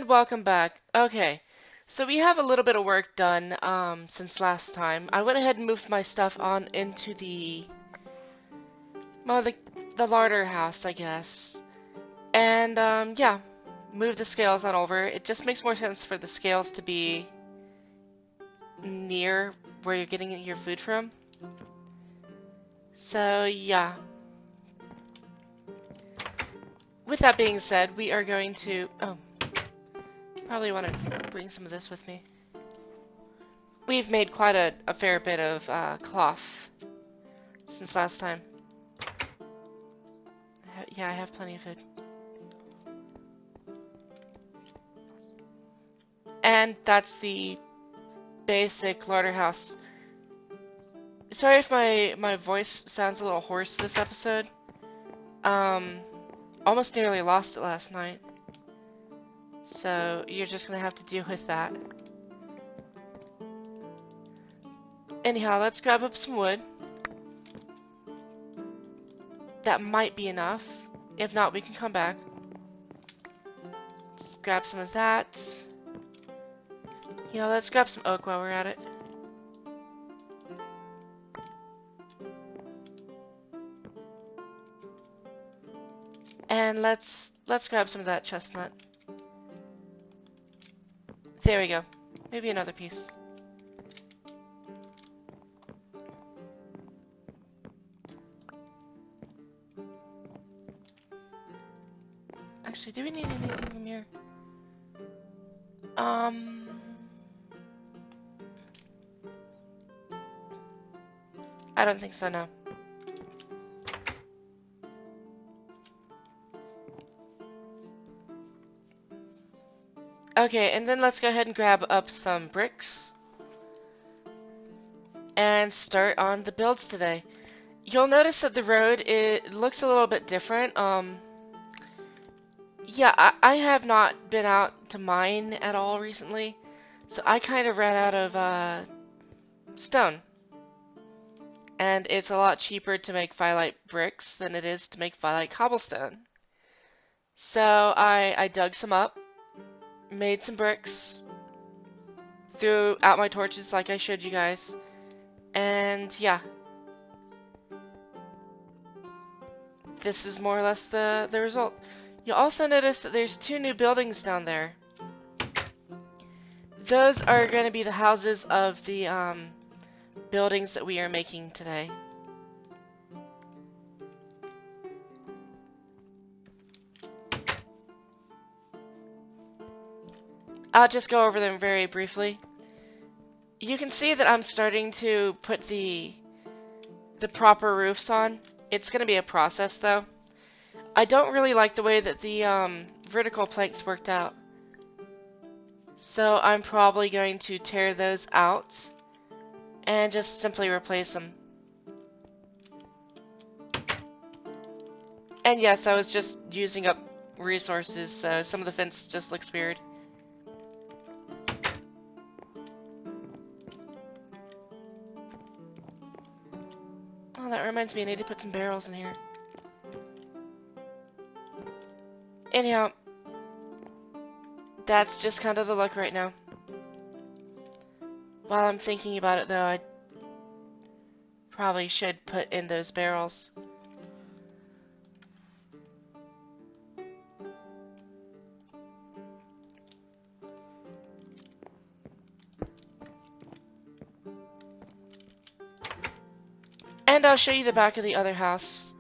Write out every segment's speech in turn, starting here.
And welcome back. Okay, so we have a little bit of work done since last time. I went ahead and moved my stuff on into well, the larder house, I guess. And yeah, moved the scales on over. It just makes more sense for the scales to be near where you're getting your food from. So yeah. With that being said, we are going to... Oh, probably want to bring some of this with me. We've made quite a fair bit of cloth since last time. Yeah, I have plenty of food. And that's the basic larder house. Sorry if my voice sounds a little hoarse this episode. Almost nearly lost it last night. So you're just gonna have to deal with that. Anyhow, let's grab up some wood. That might be enough. If not, we can come back. Let's grab some of that. You know, let's grab some oak while we're at it. And let's grab some of that chestnut. There we go. Maybe another piece. Actually, do we need anything from here? I don't think so, no. Okay, and then let's go ahead and grab up some bricks and start on the builds today. You'll notice that the road, it looks a little bit different. Yeah, I have not been out to mine at all recently, so I kind of ran out of stone. And it's a lot cheaper to make firelight bricks than it is to make firelight cobblestone. So I dug some up, made some bricks, threw out my torches like I showed you guys, and yeah. This is more or less the result. You'll also notice that there's 2 new buildings down there. Those are going to be the houses of the buildings that we are making today. I'll just go over them very briefly. You can see that I'm starting to put the proper roofs on. It's going to be a process though. I don't really like the way that the vertical planks worked out. So I'm probably going to tear those out and just simply replace them. And yes, I was just using up resources, so some of the fence just looks weird. Oh, that reminds me, I need to put some barrels in here. Anyhow, that's just kind of the look right now. While I'm thinking about it though, I probably should put in those barrels. And I'll show you the back of the other house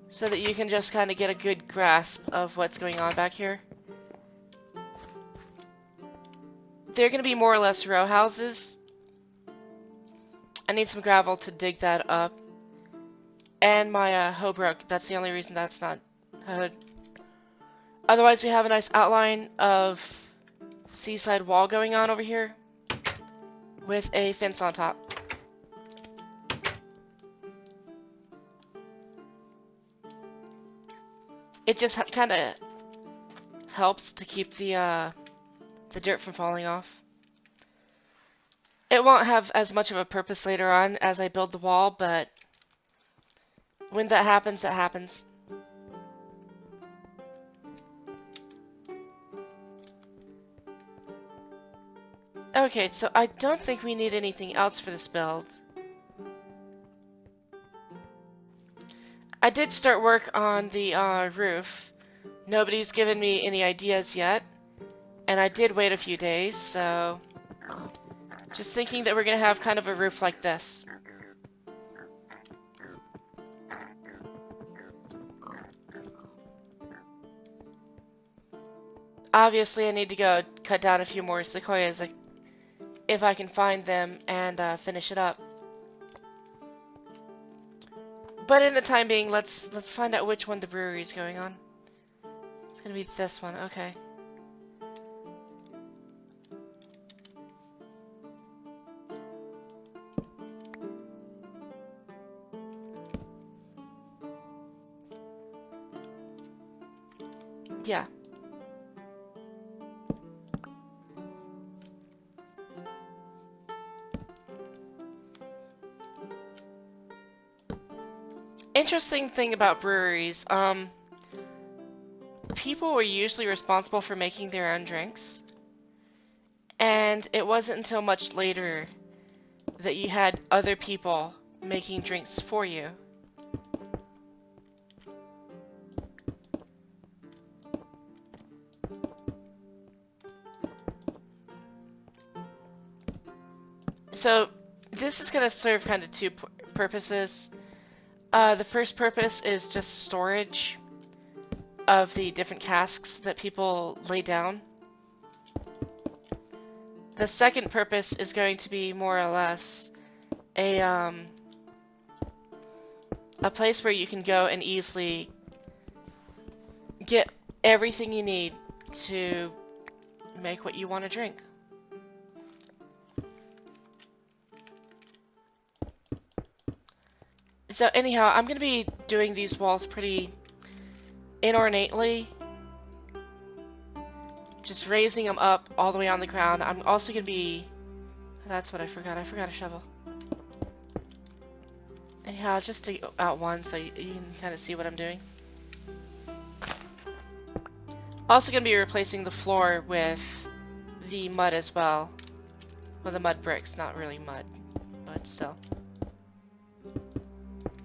so that you can just kind of get a good grasp of what's going on back here. They're going to be more or less row houses. I need some gravel to dig that up. And my hoe broke. That's the only reason that's not hoed. Otherwise, we have a nice outline of seaside wall going on over here with a fence on top. It just kind of helps to keep the dirt from falling off. It won't have as much of a purpose later on as I build the wall, but when that happens, it happens. Okay, so I don't think we need anything else for this build. I did start work on the roof. Nobody's given me any ideas yet, and I did wait a few days, so just thinking that we're gonna have kind of a roof like this. Obviously, I need to go cut down a few more sequoias if I can find them and finish it up. But in the time being, let's find out which one the brewery is going on. It's gonna be this one, okay. Yeah. Interesting thing about breweries, people were usually responsible for making their own drinks. And it wasn't until much later that you had other people making drinks for you. So this is going to serve kind of two purposes. The first purpose is just storage of the different casks that people lay down. The second purpose is going to be more or less a place where you can go and easily get everything you need to make what you want to drink. So anyhow, I'm going to be doing these walls pretty inornately. Just raising them up all the way on the ground. I'm also going to be... That's what I forgot. I forgot a shovel. Anyhow, just to out one so you can kind of see what I'm doing. Also going to be replacing the floor with the mud as well. Well, the mud bricks, not really mud, but still.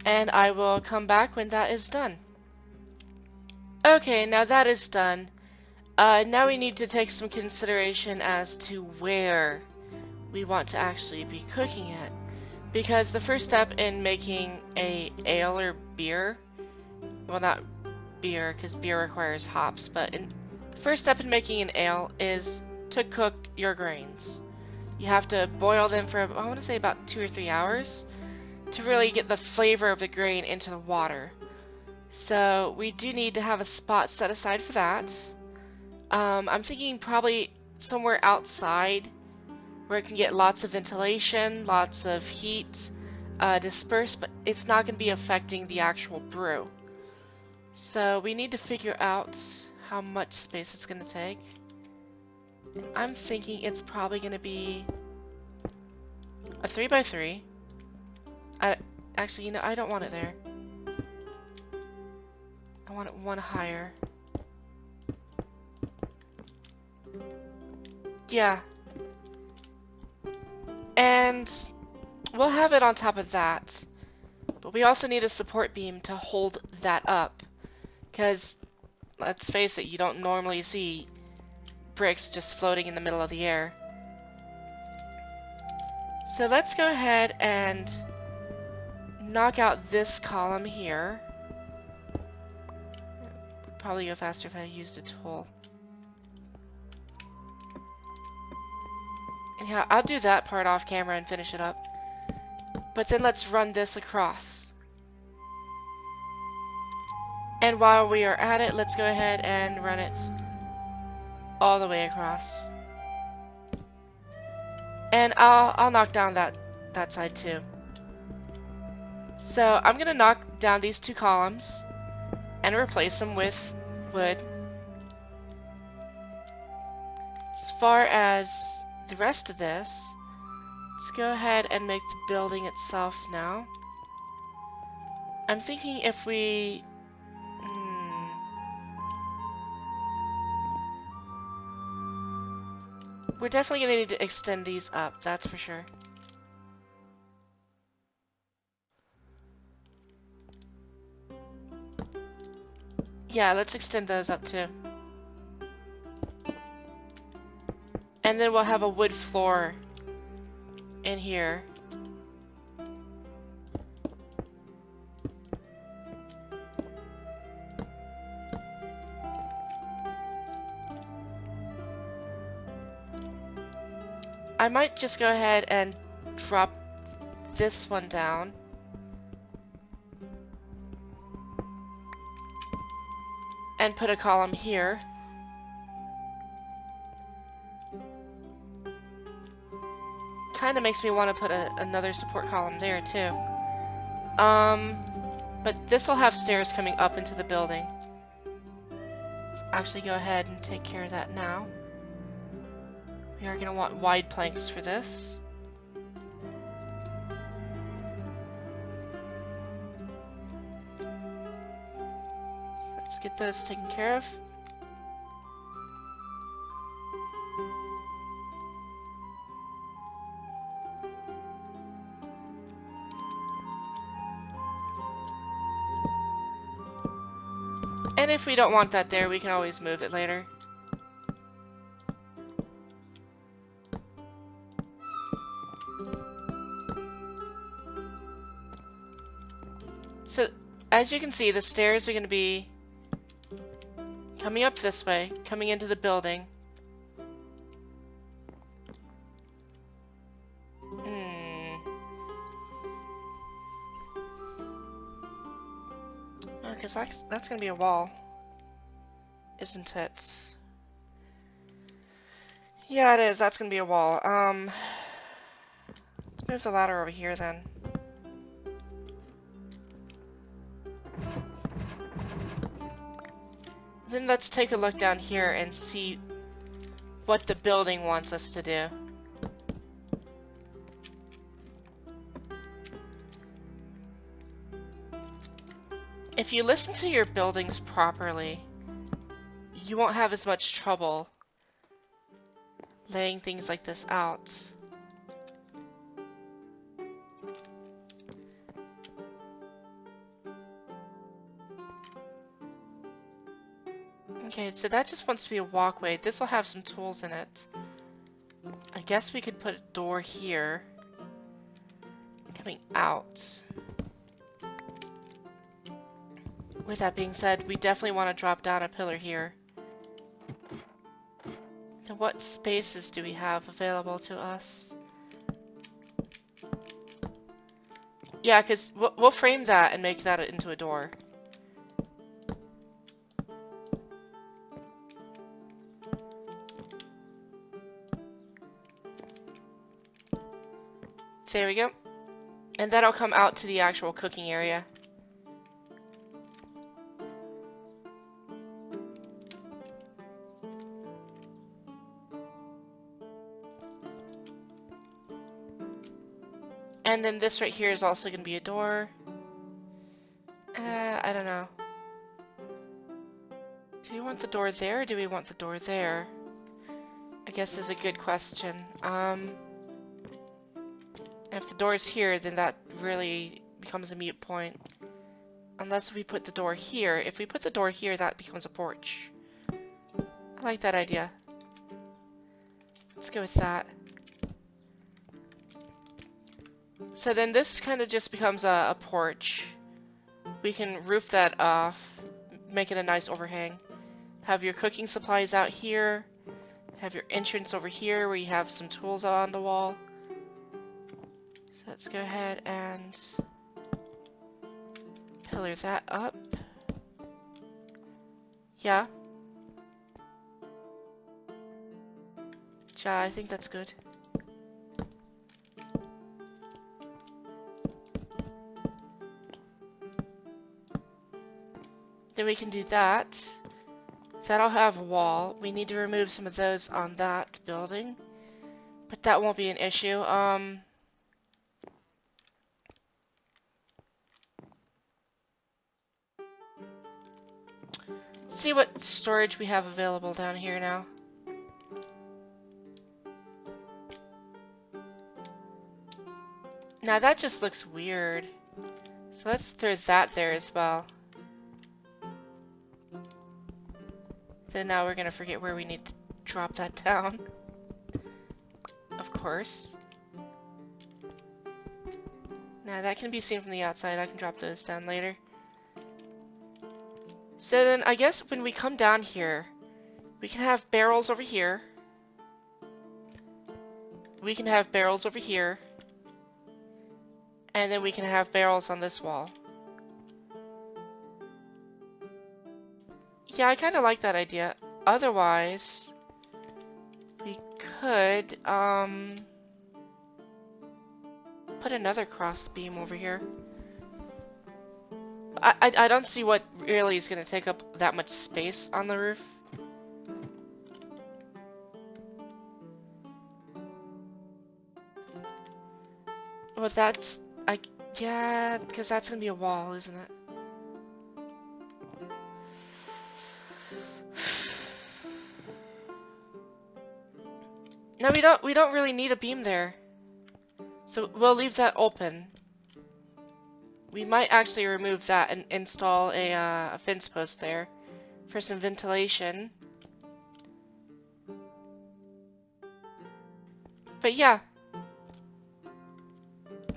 And I will come back when that is done. Okay, now that is done. Now we need to take some consideration as to where we want to actually be cooking it. Because the first step in making a ale or beer, well, not beer because beer requires hops, but the first step in making an ale is to cook your grains. You have to boil them for, I want to say, about 2 or 3 hours to really get the flavor of the grain into the water. So we do need to have a spot set aside for that. I'm thinking probably somewhere outside where it can get lots of ventilation, lots of heat dispersed, but it's not going to be affecting the actual brew. So we need to figure out how much space it's going to take. And I'm thinking it's probably going to be a 3x3. Actually, you know, I don't want it there. I want it one higher. Yeah. And we'll have it on top of that. But we also need a support beam to hold that up. Because, let's face it, you don't normally see bricks just floating in the middle of the air. So let's go ahead and knock out this column here. Would probably go faster if I used a tool. Anyhow, I'll do that part off camera and finish it up. But then let's run this across. And while we are at it, let's go ahead and run it all the way across. And I'll knock down that side too. So I'm gonna knock down these 2 columns and replace them with wood. As far as the rest of this, let's go ahead and make the building itself now. I'm thinking if we... we're definitely gonna need to extend these up, that's for sure. Yeah, let's extend those up too. And then we'll have a wood floor in here. I might just go ahead and drop this one down. And put a column here. Kind of makes me want to put another support column there too. But this will have stairs coming up into the building. Let's actually go ahead and take care of that now. We are going to want wide planks for this. So let's get those taken care of. And if we don't want that there, we can always move it later. So, as you can see, the stairs are going to be coming up this way, coming into the building. Because that's going to be a wall, isn't it? Yeah, it is. That's going to be a wall. Let's move the ladder over here then. Then let's take a look down here and see what the building wants us to do. If you listen to your buildings properly, you won't have as much trouble laying things like this out. Okay, so that just wants to be a walkway. This will have some tools in it. I guess we could put a door here, coming out. With that being said, we definitely want to drop down a pillar here. Now, what spaces do we have available to us? Yeah, because we'll frame that and make that into a door. There we go. And that'll come out to the actual cooking area. And then this right here is also going to be a door. I don't know. Do we want the door there or do we want the door there? I guess is a good question. If the door is here, then that really becomes a moot point. Unless we put the door here. If we put the door here, that becomes a porch. I like that idea. Let's go with that. So then this kind of just becomes a porch. We can roof that off, make it a nice overhang. Have your cooking supplies out here. Have your entrance over here where you have some tools on the wall. So let's go ahead and pillar that up. Yeah. Yeah, I think that's good. Then we can do that. That'll have a wall. We need to remove some of those on that building. But that won't be an issue. See what storage we have available down here now. Now that just looks weird. So let's throw that there as well. Then now we're gonna forget where we need to drop that down. Of course. Now that can be seen from the outside. I can drop those down later. So then I guess when we come down here, we can have barrels over here. We can have barrels over here. And then we can have barrels on this wall. Yeah, I kind of like that idea. Otherwise, we could, put another cross beam over here. I don't see what really is going to take up that much space on the roof. Well, that's... yeah, because that's going to be a wall, isn't it? No, we don't really need a beam there. So we'll leave that open. We might actually remove that and install a fence post there for some ventilation. But yeah.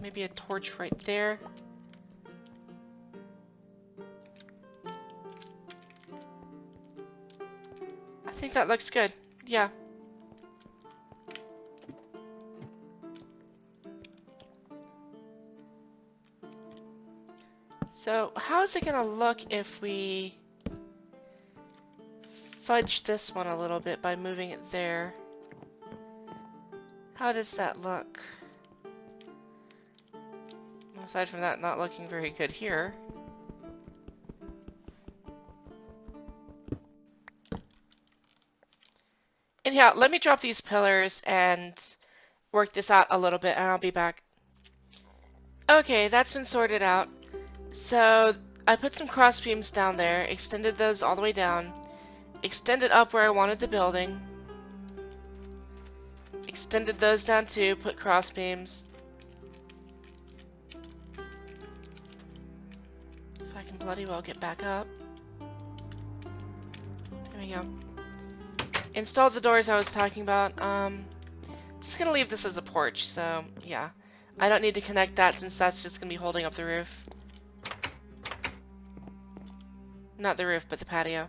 Maybe a torch right there. I think that looks good. Yeah. So, how is it gonna look if we fudge this one a little bit by moving it there? How does that look? Aside from that not looking very good here. Anyhow, let me drop these pillars and work this out a little bit and I'll be back. Okay, that's been sorted out. So I put some cross beams down there, extended those all the way down, extended up where I wanted the building, extended those down too, put cross beams. If I can bloody well get back up. There we go. Installed the doors I was talking about. Just gonna leave this as a porch, so yeah. I don't need to connect that since that's just gonna be holding up the roof. Not the roof, but the patio.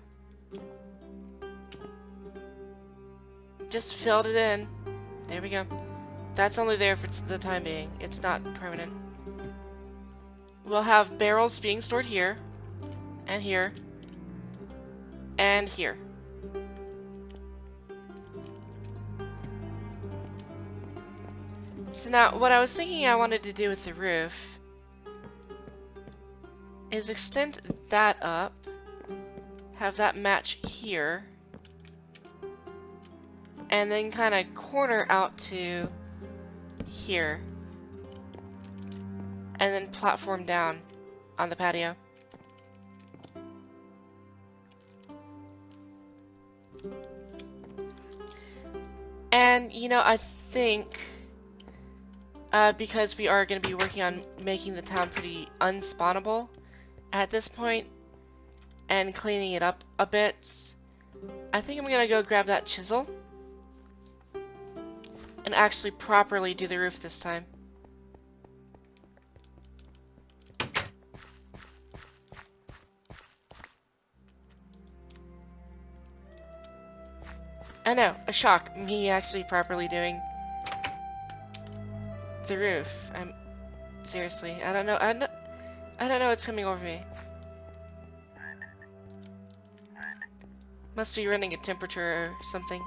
Just filled it in. There we go. That's only there for the time being. It's not permanent. We'll have barrels being stored here, and here, and here. So now, what I was thinking I wanted to do with the roof is extend that up, have that match here, and then kind of corner out to here, and then platform down on the patio. And, you know, I think because we are going to be working on making the town pretty unspawnable at this point and cleaning it up a bit, I think I'm going to go grab that chisel and actually properly do the roof this time. I know, a shock, me actually properly doing the roof. Seriously, I don't know what's coming over me. Must be running a temperature or something.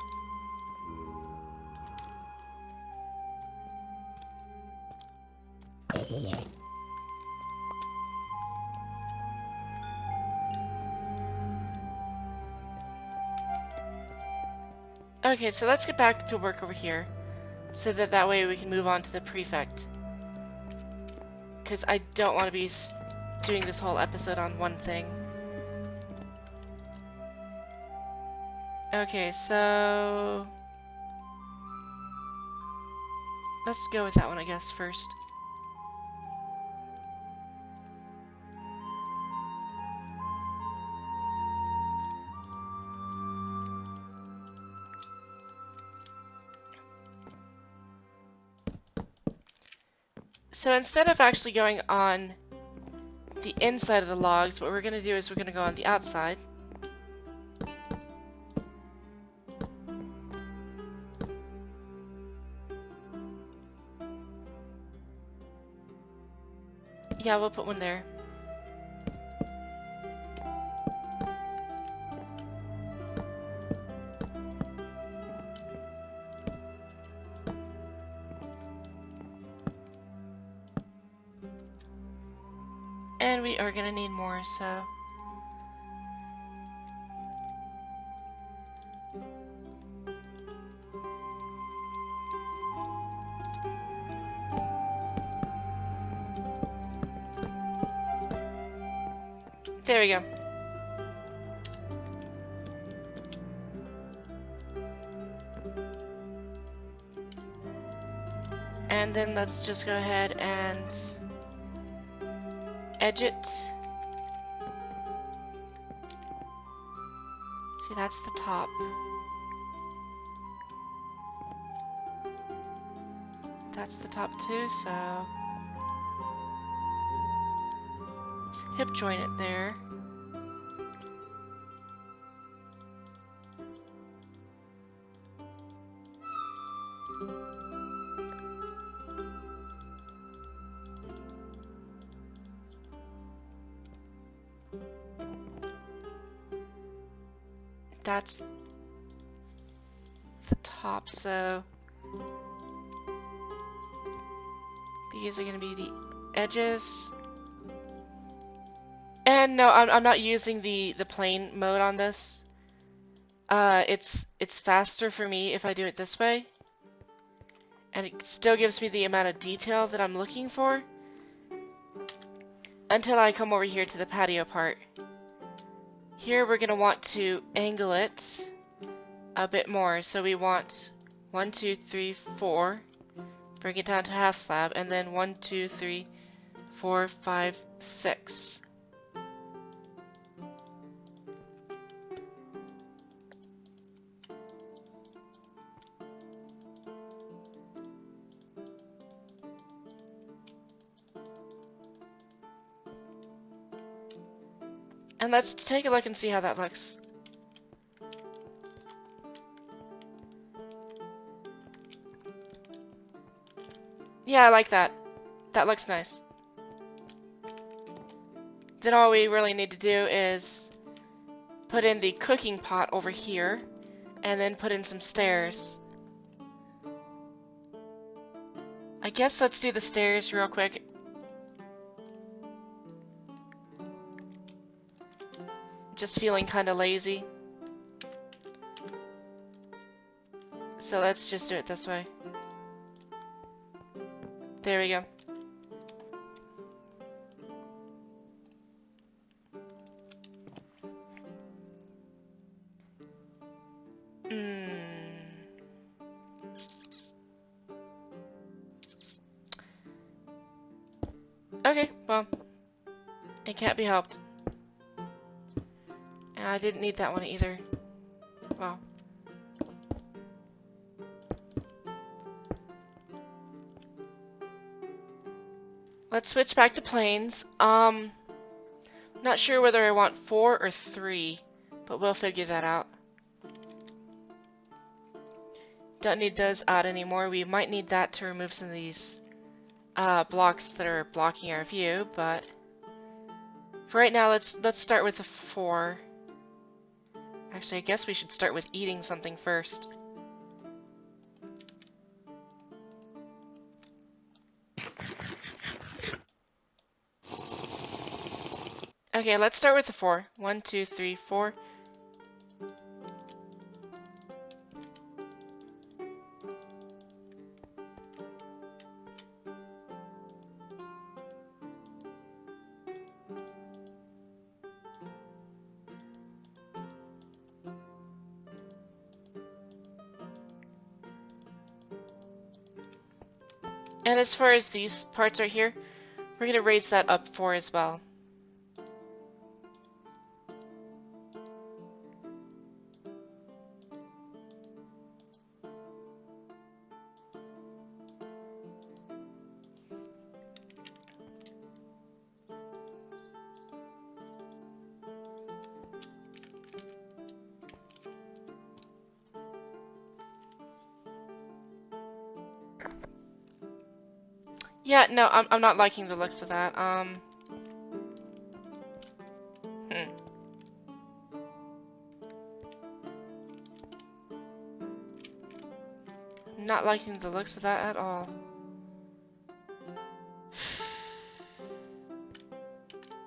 Okay, so let's get back to work over here, so that way we can move on to the prefect. Because I don't want to be doing this whole episode on one thing. Okay, so let's go with that one, I guess, first. So instead of actually going on the inside of the logs, what we're going to do is we're going to go on the outside. Yeah, we'll put one there. And we are going to need more, so... There we go. And then let's just go ahead and edge it. See, that's the top. That's the top too, so let's hip join it there. That's the top, so these are going to be the edges. And no, I'm not using the plain mode on this. It's faster for me if I do it this way. And it still gives me the amount of detail that I'm looking for. Until I come over here to the patio part. Here we're going to want to angle it a bit more. So we want 1, 2, 3, 4. Bring it down to half slab. And then 1, 2, 3, 4, 5, 6. And let's take a look and see how that looks. Yeah, I like that. That looks nice. Then all we really need to do is put in the cooking pot over here, and then put in some stairs. I guess let's do the stairs real quick. Just feeling kind of lazy. So let's just do it this way. There we go. Okay, well, it can't be helped. And I didn't need that one either. Well. Let's switch back to planes. Not sure whether I want 4 or 3, but we'll figure that out. Don't need those out anymore. We might need that to remove some of these blocks that are blocking our view, but for right now, let's start with a 4. Actually, I guess we should start with eating something first. Okay, let's start with the 4. 1, 2, 3, 4. And as far as these parts right here, we're going to raise that up 4 as well. Yeah, no, I'm not liking the looks of that. Not liking the looks of that at all.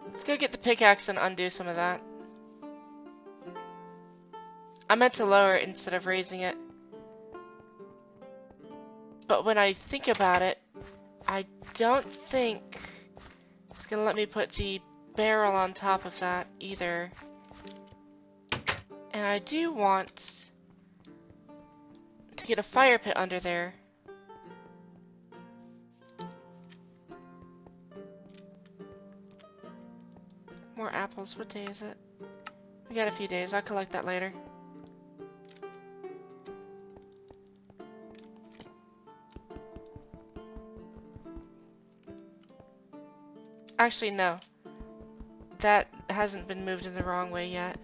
Let's go get the pickaxe and undo some of that. I meant to lower it instead of raising it. But when I think about it, I don't think it's gonna let me put the barrel on top of that either. And I do want to get a fire pit under there. More apples. What day is it? We got a few days. I'll collect that later. Actually, no. That hasn't been moved in the wrong way yet.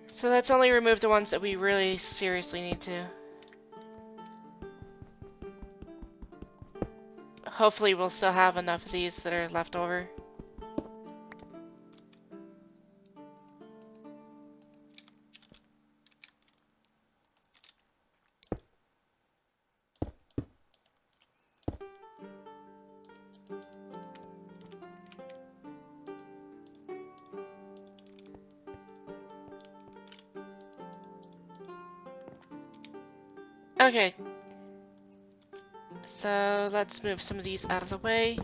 So let's only remove the ones that we really seriously need to. Hopefully we'll still have enough of these that are left over. Okay. So let's move some of these out of the way.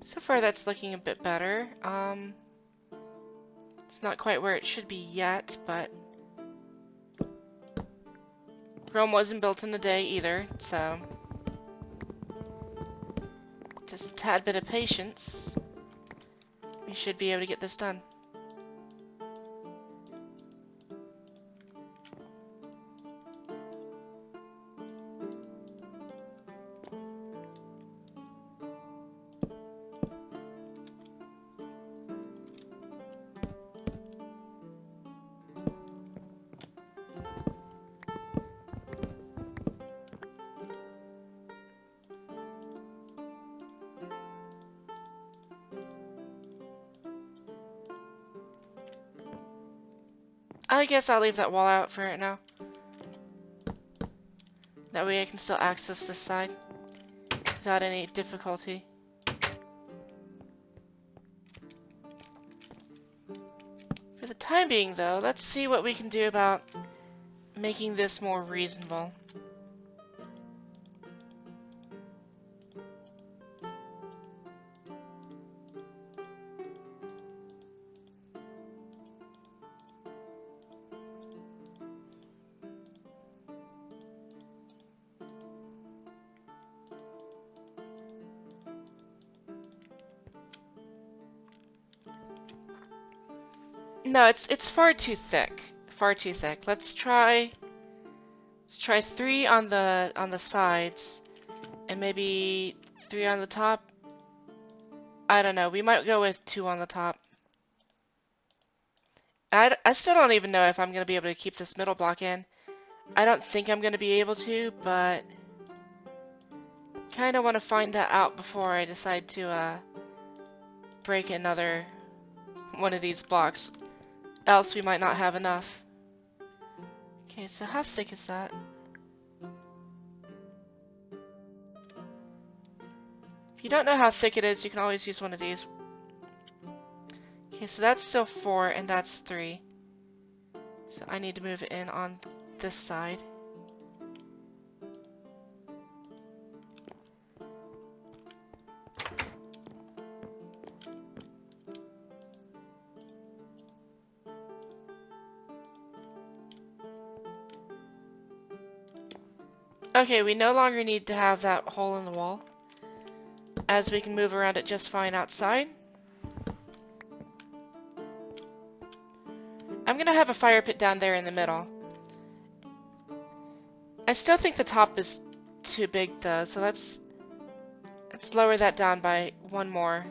So far that's looking a bit better. It's not quite where it should be yet, but Rome wasn't built in a day either, so just a tad bit of patience. We should be able to get this done. I guess I'll leave that wall out for right now. That way I can still access this side without any difficulty. For the time being though, let's see what we can do about making this more reasonable. No, it's far too thick. Far too thick. Let's try 3 on the sides and maybe 3 on the top. I don't know. We might go with 2 on the top. I still don't even know if I'm going to be able to keep this middle block in. I don't think I'm going to be able to, but kind of want to find that out before I decide to break another one of these blocks. Else we might not have enough. Okay, so how thick is that? If you don't know how thick it is, you can always use one of these. Okay, so that's still 4 and that's 3. So I need to move it in on this side. Okay, we no longer need to have that hole in the wall, as we can move around it just fine outside. I'm gonna have a fire pit down there in the middle. I still think the top is too big though, so let's Let's lower that down by one more.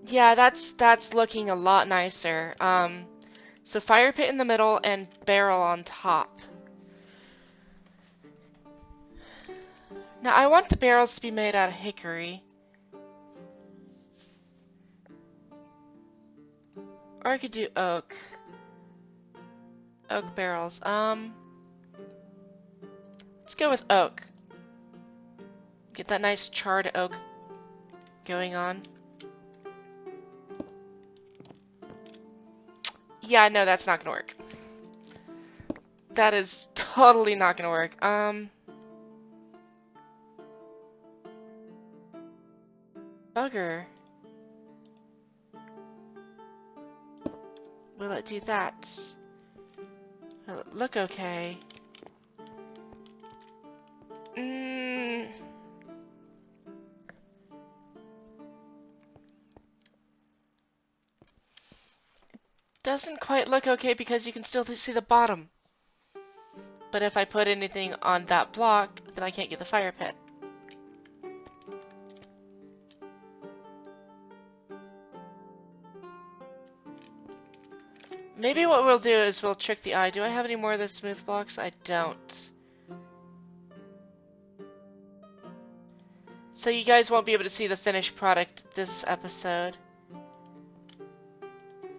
Yeah, that's looking a lot nicer. So fire pit in the middle and barrel on top. Now I want the barrels to be made out of hickory. Or I could do oak. Oak barrels. Let's go with oak. Get that nice charred oak going on. Yeah, no, that's not gonna work. That is totally not gonna work. Bugger. Will it do that? Will it look okay? Doesn't quite look okay because you can still see the bottom. But if I put anything on that block, then I can't get the fire pit. Maybe what we'll do is we'll trick the eye. Do I have any more of the smooth blocks? I don't. So you guys won't be able to see the finished product this episode.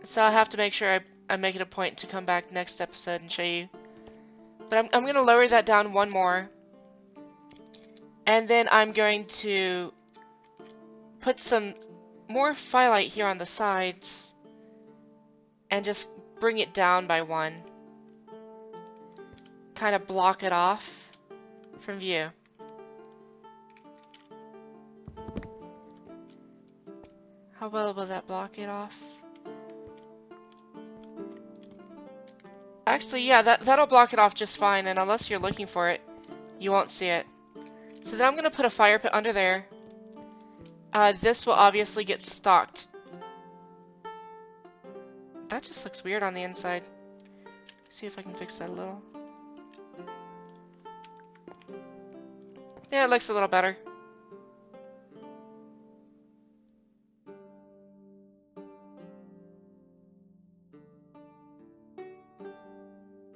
So I'll have to make sure I make it a point to come back next episode and show you. But I'm going to lower that down one more. And then I'm going to put some more firelight here on the sides. And just bring it down by one. Kind of block it off from view. How well will that block it off? Actually, yeah, that'll block it off just fine, and unless you're looking for it, you won't see it. So then I'm going to put a fire pit under there. This will obviously get stocked. That just looks weird on the inside. See if I can fix that a little. Yeah, it looks a little better.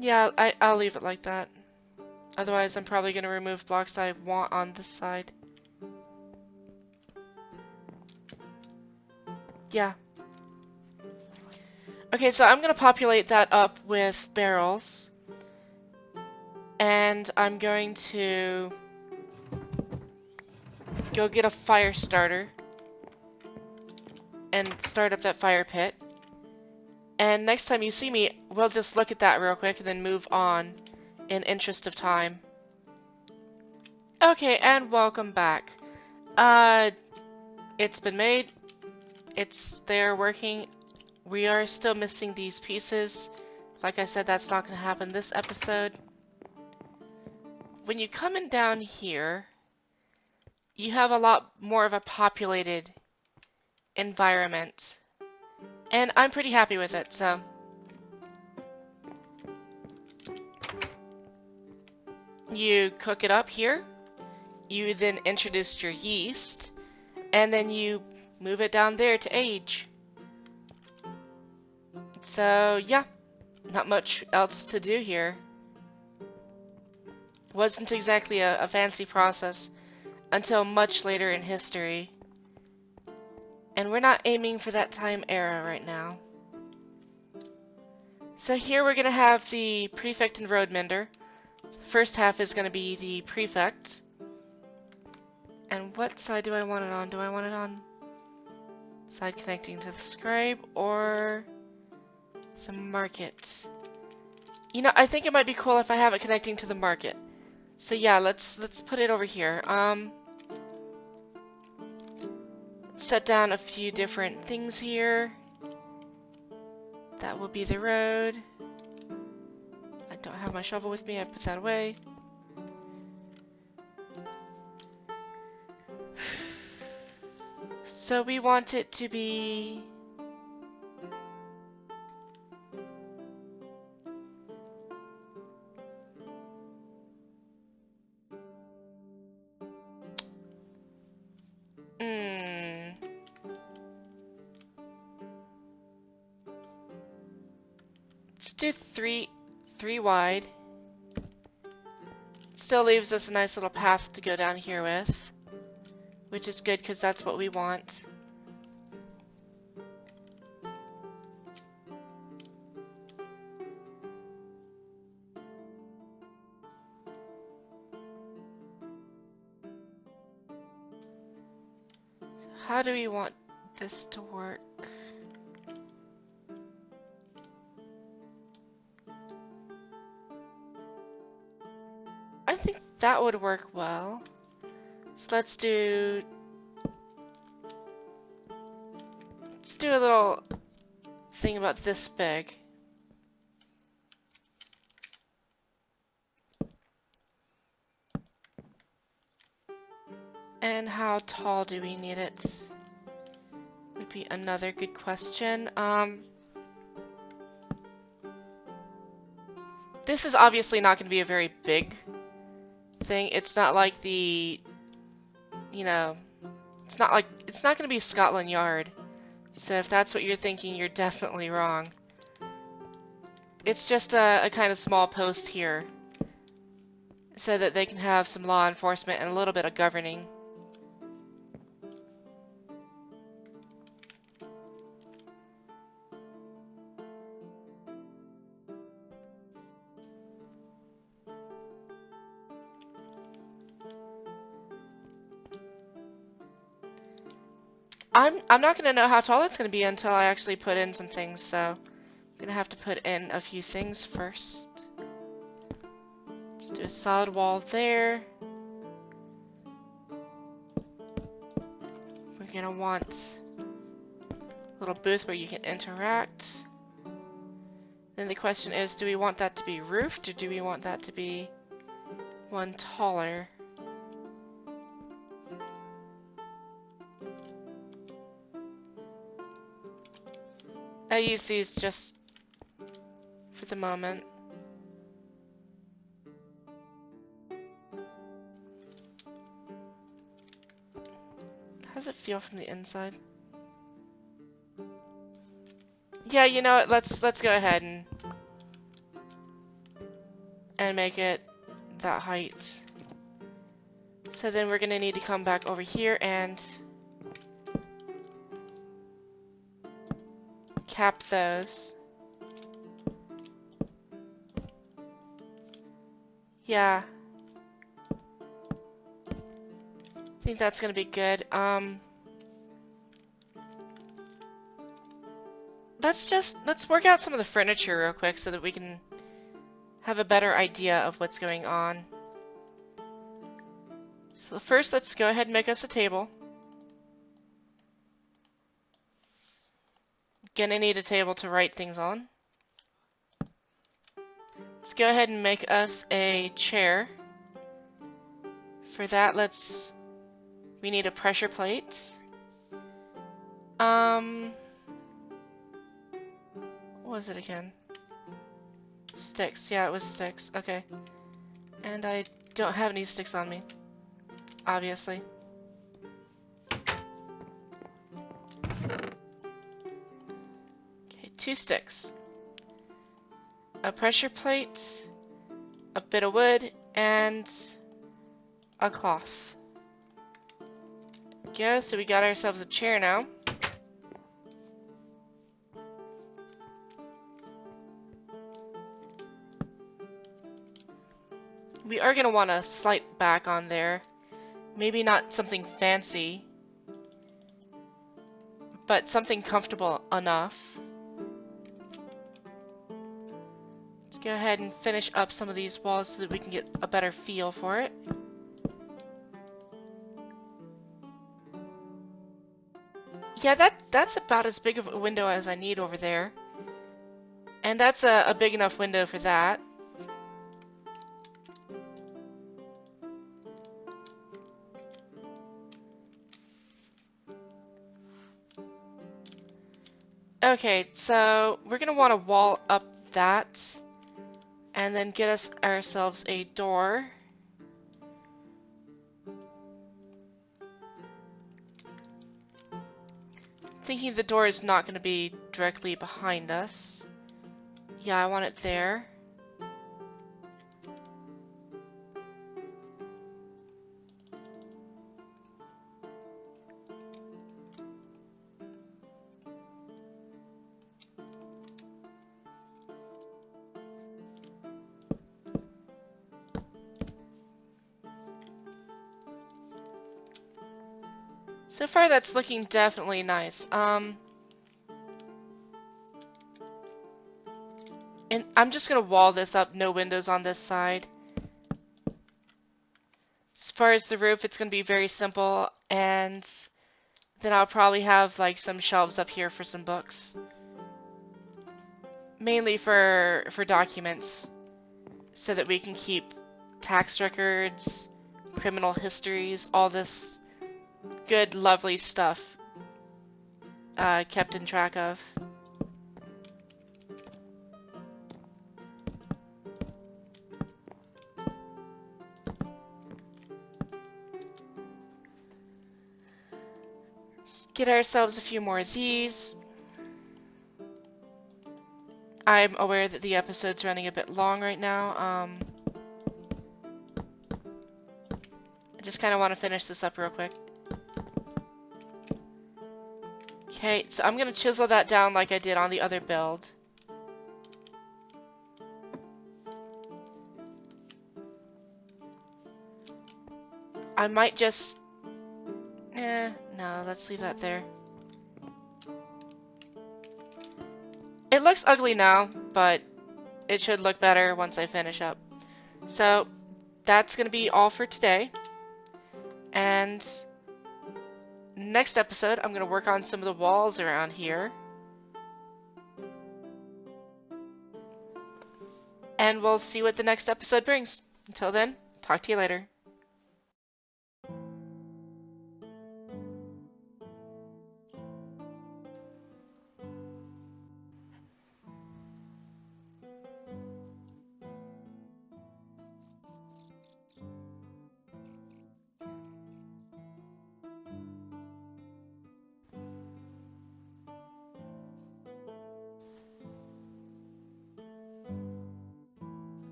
Yeah, I'll leave it like that. Otherwise, I'm probably going to remove blocks I want on this side. Yeah. Okay, so I'm going to populate that up with barrels. And I'm going to go get a fire starter and start up that fire pit. And next time you see me, we'll just look at that real quick and then move on in interest of time. Okay, and welcome back. It's been made. It's there working. We are still missing these pieces. Like I said, that's not going to happen this episode. When you come in down here, you have a lot more of a populated environment. And I'm pretty happy with it, so. You cook it up here. You then introduced your yeast. And then you move it down there to age. So, yeah. Not much else to do here. Wasn't exactly a fancy process until much later in history. And we're not aiming for that time era right now. So here we're going to have the Prefect and Road Mender. First half is going to be the Prefect. And what side do I want it on? Do I want it on side connecting to the scribe or the market? You know, I think it might be cool if I have it connecting to the market. So yeah, let's put it over here. Set down a few different things here. That will be the road. I don't have my shovel with me, I put that away. So we want it to be Let's do three wide. Still leaves us a nice little path to go down here with, which is good because that's what we want. How do we want this to work? I think that would work well. So let's do a little thing about this big. And how tall do we need it? Would be another good question. This is obviously not going to be a very big thing. It's not like the, you know, it's not going to be Scotland Yard. So if that's what you're thinking, you're definitely wrong. It's just a kind of small post here, so that they can have some law enforcement and a little bit of governing. I'm not gonna know how tall it's gonna be until I actually put in some things, so I'm gonna have to put in a few things first. Let's do a solid wall there. We're gonna want a little booth where you can interact. Then the question is, do we want that to be roofed or do we want that to be one taller? I use these just for the moment. How does it feel from the inside? Yeah, you know what, let's go ahead and make it that height. So then we're gonna need to come back over here and cap those. Yeah. I think that's gonna be good. Let's work out some of the furniture real quick so that we can have a better idea of what's going on. So first, let's go ahead and make us a table. Gonna need a table to write things on. Let's go ahead and make us a chair. For that, we need a pressure plate. What was it again? Sticks. Yeah, it was sticks. Okay. And I don't have any sticks on me, obviously. Okay, 2 sticks. A pressure plate, a bit of wood, and a cloth. There we go, so we got ourselves a chair now. We are going to want a slight back on there. Maybe not something fancy, but something comfortable enough. Let's go ahead and finish up some of these walls so that we can get a better feel for it. Yeah, that's about as big of a window as I need over there. And that's a big enough window for that. Okay, so we're gonna want to wall up that and then get ourselves a door. Thinking the door is not going to be directly behind us. Yeah, I want it there. So far, that's looking definitely nice. And I'm just gonna wall this up, no windows on this side. As far as the roof, it's gonna be very simple, and then I'll probably have like some shelves up here for some books. Mainly for documents, so that we can keep tax records, criminal histories, all this good, lovely stuff kept in track of. Let's get ourselves a few more of these. I'm aware that the episode's running a bit long right now. I just kind of want to finish this up real quick. Okay, so I'm going to chisel that down like I did on the other build. I might just... no, let's leave that there. It looks ugly now, but it should look better once I finish up. So, that's going to be all for today. And next episode, I'm going to work on some of the walls around here. And we'll see what the next episode brings. Until then, talk to you later.